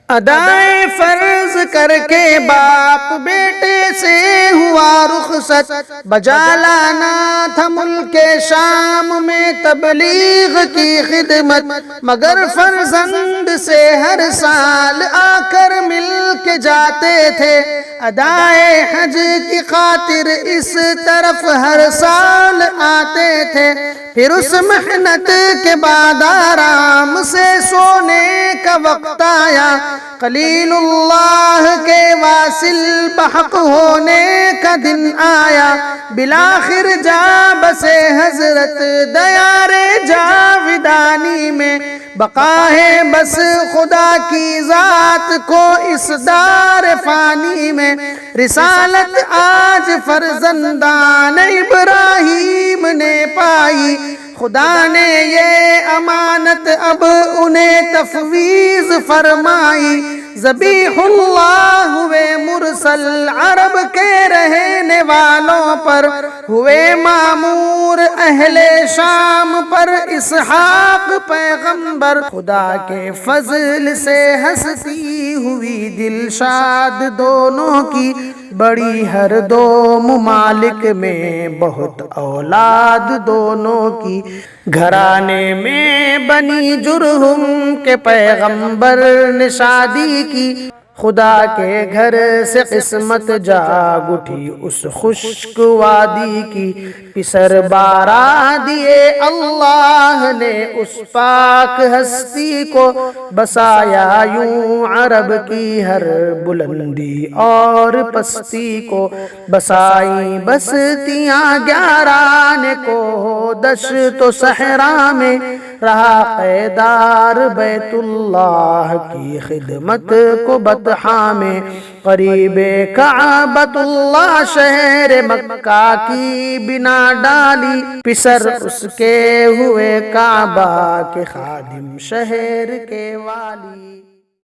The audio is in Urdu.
ادائے فرض کر کے باپ بیٹے سے ہوا رخصت، بجا لانا تھا ملک شام میں تبلیغ کی خدمت، مگر فرزند سے ہر سال آ کر مل کے جاتے تھے، ادائے حج کی خاطر اس طرف ہر سال آتے تھے، پھر اس محنت کے بعد آرام سے سونے کا وقت آیا، خلیل اللہ کے واصل بحق ہونے کا دن آیا، بالآخر جا بسے حضرت دیار جاودانی میں، بقا ہے بس خدا کی ذات کو اس دار فانی میں، رسالت آج فرزندان ابراہیم نے پائی، خدا نے یہ امانت اب انہیں تفویض فرمائی، ذبیح اللہ ہوئے مرسل عرب کے رہنے والوں پر، ہوئے معمور اہل شام پر اسحاق پیغمبر، خدا کے فضل سے ہستی ہوئی دلشاد دونوں کی، بڑی ہر دو ممالک میں بہت اولاد دونوں کی، گھرانے میں بنی جرہم کے پیغمبر نے شادی کی، خدا کے گھر سے قسمت جاگ اٹھی اس خشک وادی کی، پسر بارا دیے اللہ نے اس پاک ہستی کو، بسایا یوں عرب کی ہر بلندی اور پستی کو، بسائیں بستیاں 11 کو دشت و صحرا میں، رہا قیدار بیت اللہ کی خدمت کو بطحا میں، قریب کعبۃ اللہ شہر مکہ کی بنا ڈالی، پسر اس کے ہوئے کعبہ کے خادم شہر کے والی۔